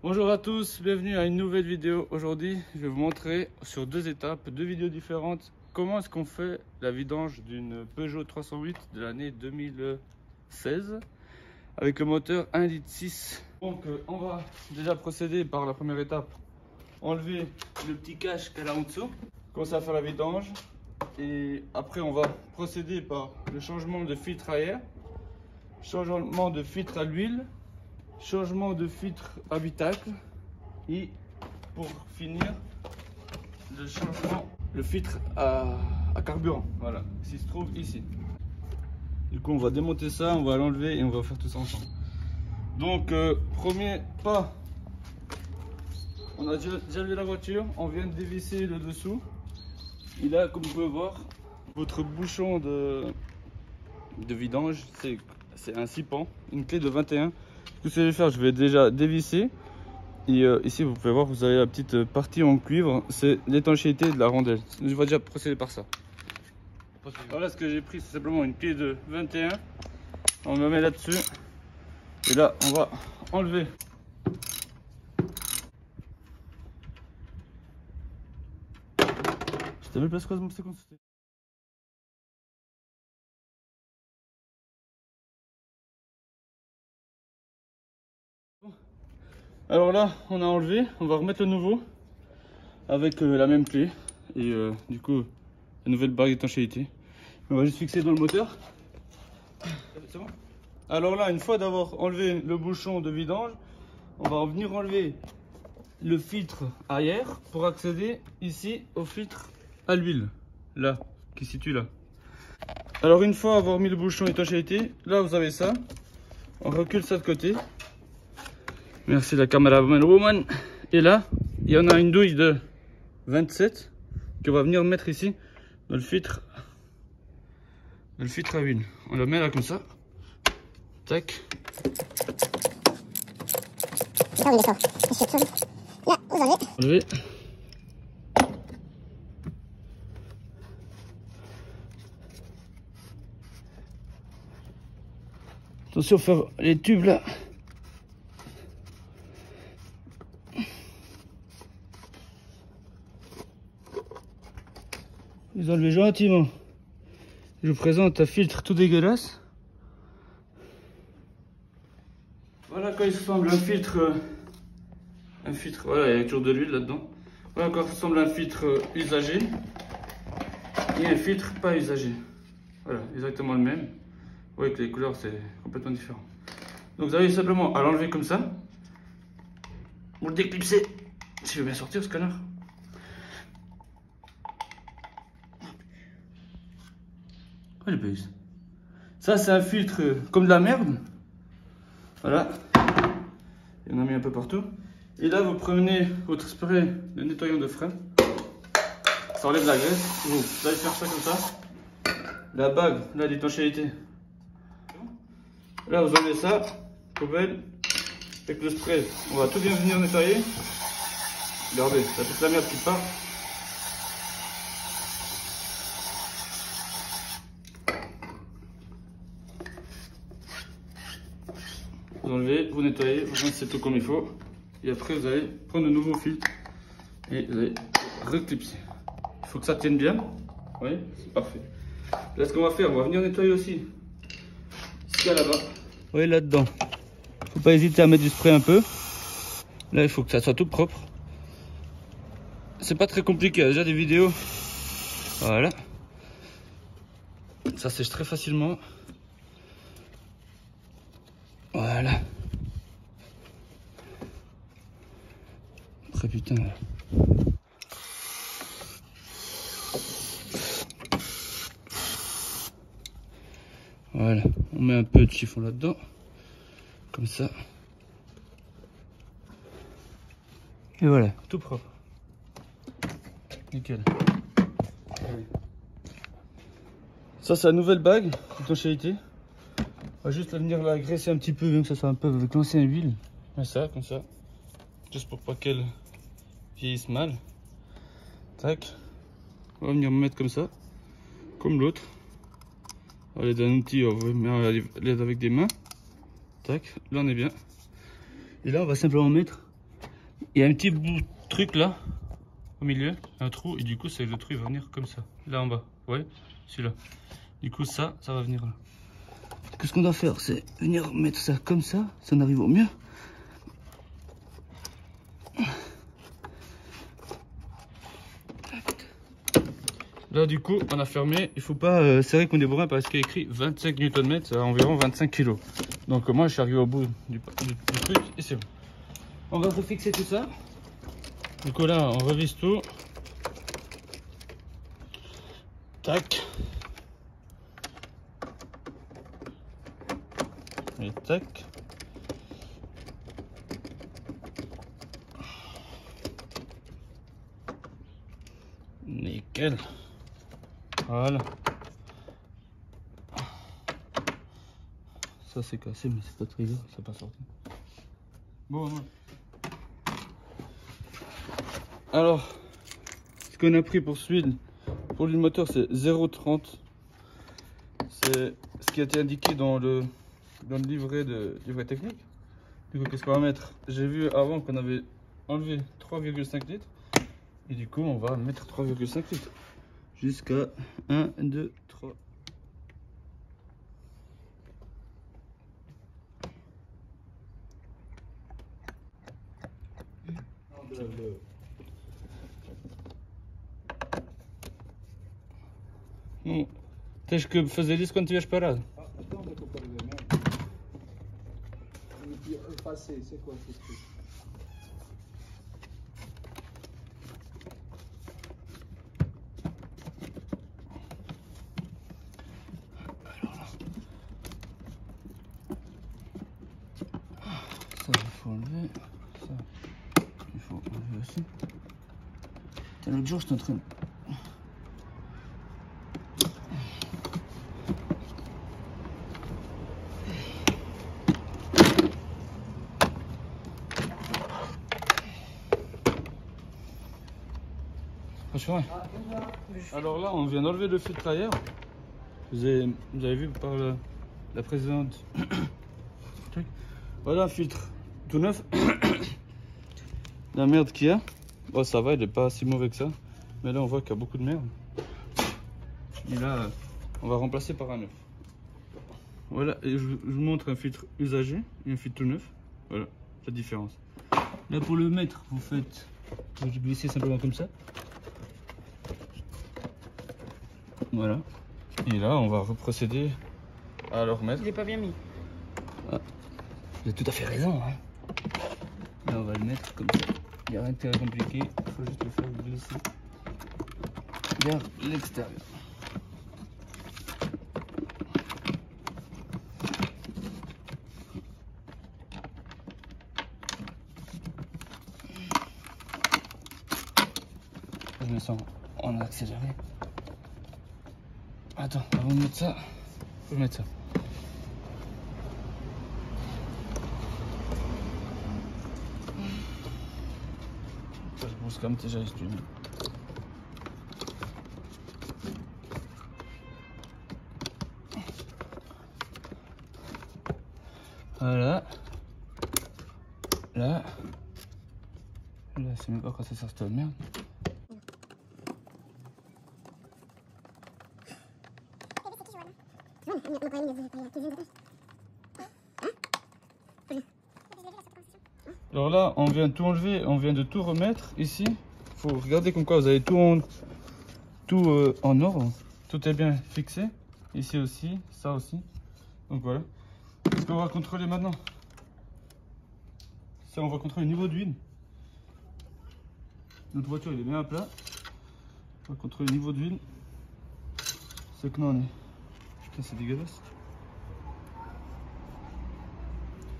Bonjour à tous, bienvenue à une nouvelle vidéo. Aujourd'hui, je vais vous montrer sur deux étapes, deux vidéos différentes, comment est-ce qu'on fait la vidange d'une Peugeot 308 de l'année 2016 avec le moteur 1,6 litre. Donc on va déjà procéder par la première étape, enlever le petit cache qu'elle a en dessous, commencer à faire la vidange et après on va procéder par le changement de filtre à air, changement de filtre à l'huile, changement de filtre habitacle et pour finir le filtre à carburant, voilà, qui se trouve ici. Du coup on va démonter ça, on va l'enlever et on va faire tout ça ensemble. Donc premier pas, on a déjà levé la voiture, on vient de dévisser le dessous et là comme vous pouvez voir votre bouchon de vidange, c'est un 6 pans, une clé de 21. Ce que je vais faire, je vais déjà dévisser. Et ici, vous pouvez voir, vous avez la petite partie en cuivre, c'est l'étanchéité de la rondelle. Je vais déjà procéder par ça. Voilà ce que j'ai pris, c'est simplement une clé de 21. On me met là-dessus. Et là, on va enlever. Je t'avais place quoi, c'est comme ça. Alors là, on a enlevé, on va remettre le nouveau avec la même clé et du coup la nouvelle barre d'étanchéité. On va juste fixer dans le moteur. C'est bon. Alors là, une fois d'avoir enlevé le bouchon de vidange, on va venir enlever le filtre arrière pour accéder ici au filtre à l'huile, là, qui se situe là. Alors une fois avoir mis le bouchon d'étanchéité, là vous avez ça. On recule ça de côté. Merci la cameraman woman. Et là, il y en a une douille de 27 qu'on va venir mettre ici dans le filtre à huile. On la met là comme ça. Tac. Là, on sort. Là, vous enlevez. Enlever. Attention, faire les tubes là. Vous enlevez gentiment. Je vous présente un filtre tout dégueulasse. Voilà à quoi il ressemble un filtre, voilà, il y a toujours de l'huile là-dedans. Voilà à quoi ressemble un filtre usagé et un filtre pas usagé. Voilà, exactement le même. Vous voyez que les couleurs c'est complètement différent. Donc vous avez simplement à l'enlever comme ça. Vous le déclipsez. Si je veux bien sortir ce connard. Oh, les buzz. Ça c'est un filtre comme de la merde. Voilà. Il y en a mis un peu partout. Et là vous prenez votre spray de nettoyant de frein. Ça enlève la graisse. Vous allez faire ça comme ça. La bague, là l'étanchéité. Là vous enlevez ça. Poubelle. Avec le spray. On va tout bien venir nettoyer. Regardez, il y a toute la merde qui part. Vous enlevez, vous nettoyez, vous rincez tout comme il faut. Et après, vous allez prendre le nouveau filtre et vous allez reclipser. Il faut que ça tienne bien. Oui, c'est parfait. Là, ce qu'on va faire, on va venir nettoyer aussi ce qu'il y a là-bas. Oui, là-dedans. Faut pas hésiter à mettre du spray un peu. Là, il faut que ça soit tout propre. C'est pas très compliqué, il y a déjà des vidéos. Voilà. Ça sèche très facilement. Voilà. Très putain. Là. Voilà. On met un peu de chiffon là-dedans. Comme ça. Et voilà. Tout propre. Nickel. Ça, c'est la nouvelle bague d'étanchéité. On va juste venir la graisser un petit peu, bien que ça soit un peu avec l'ancienne huile. Comme ça. Juste pour pas qu'elle vieillisse mal. Tac. On va venir me mettre comme ça. Comme l'autre. À l'aide d'un outil, on va mettre à l'aide avec des mains. Tac. Là, on est bien. Et là, on va simplement mettre il y a un petit bout de truc là, au milieu, un trou, et du coup, c'est le trou, il va venir comme ça, là en bas, vous voyez, celui-là. Du coup, ça va venir là. Qu'est-ce qu'on doit faire? C'est venir mettre ça comme ça en arrive au mieux. Là, du coup, on a fermé. Il faut pas serrer comme des bourrins parce qu'il y a écrit 25 Nm, c'est environ 25 kg. Donc, moi, je suis arrivé au bout du truc et c'est bon. On va refixer tout ça. Du coup, là, on revise tout. Tac. Et tac. Nickel. Voilà. Ça c'est cassé mais c'est pas très grave, ça pas sorti. Bon, ouais. Alors, ce qu'on a pris pour l'huile moteur c'est 0,30. C'est ce qui a été indiqué dans le livret technique. Du coup, qu'est-ce qu'on va mettre? J'ai vu avant qu'on avait enlevé 3,5 litres. Et du coup, on va mettre 3,5 litres. Jusqu'à 1, 2, 3. Ну, tens que fazer isso quando estiveres parado. Ah, então onde é que eu quero ver mesmo? Eu passei, sei qual que é. Ça, il faut enlever. Ça, il faut enlever aussi. L'autre jour, j'étais en train de... Alors là, on vient d'enlever le filtre ailleurs. Vous avez vu par la précédente. Voilà un filtre tout neuf. La merde qu'il y a. Bon, ça va, il n'est pas si mauvais que ça. Mais là, on voit qu'il y a beaucoup de merde. Et là, on va remplacer par un neuf. Voilà, et je vous montre un filtre usagé et un filtre tout neuf. Voilà, la différence. Là, pour le mettre, vous glissez simplement comme ça. Voilà. Et là, on va reprocéder à le remettre. Je l'ai pas bien mis. Ah, vous avez tout à fait raison. Hein. Là, on va le mettre comme ça. Il n'y a rien de très compliqué. Il faut juste le faire glisser vers l'extérieur. Je me sens en accéléré. Attends, avant de mettre ça, faut mettre ça. Je pense comme déjà ici. Voilà. Là, c'est même pas quand ça sort cette merde. Alors là, on vient de tout enlever, on vient de tout remettre ici. Il faut regarder comme quoi vous avez tout en ordre. Tout est bien fixé. Ici aussi, ça aussi. Donc voilà. Ce qu'on va contrôler maintenant, c'est on va contrôler le niveau d'huile. Notre voiture il est bien à plat. On va contrôler le niveau d'huile. C'est que non, on est. Putain, c'est dégueulasse.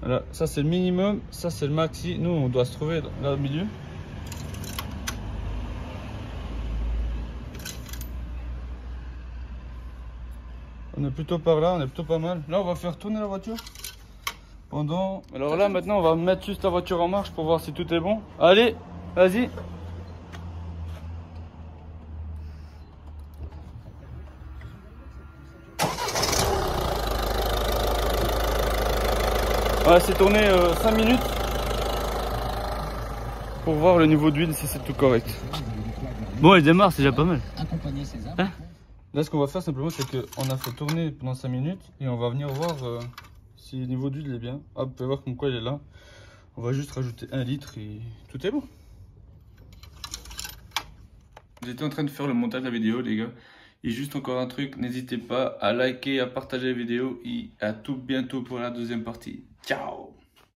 Voilà, ça c'est le minimum, ça c'est le maxi. Nous on doit se trouver là au milieu. On est plutôt par là, on est plutôt pas mal. Là on va faire tourner la voiture pendant... Alors là maintenant on va mettre juste la voiture en marche pour voir si tout est bon. Allez, vas-y. Ouais, c'est tourné 5 minutes. pour voir le niveau d'huile si c'est tout correct. Bon, il démarre, c'est déjà pas mal. Hein? Là, ce qu'on va faire simplement, c'est qu'on a fait tourner pendant 5 minutes et on va venir voir si le niveau d'huile est bien. Hop, vous pouvez voir comme quoi il est là. On va juste rajouter 1 litre et tout est bon. J'étais en train de faire le montage de la vidéo, les gars. Et juste encore un truc, n'hésitez pas à liker, à partager la vidéo et à tout bientôt pour la deuxième partie. Ciao!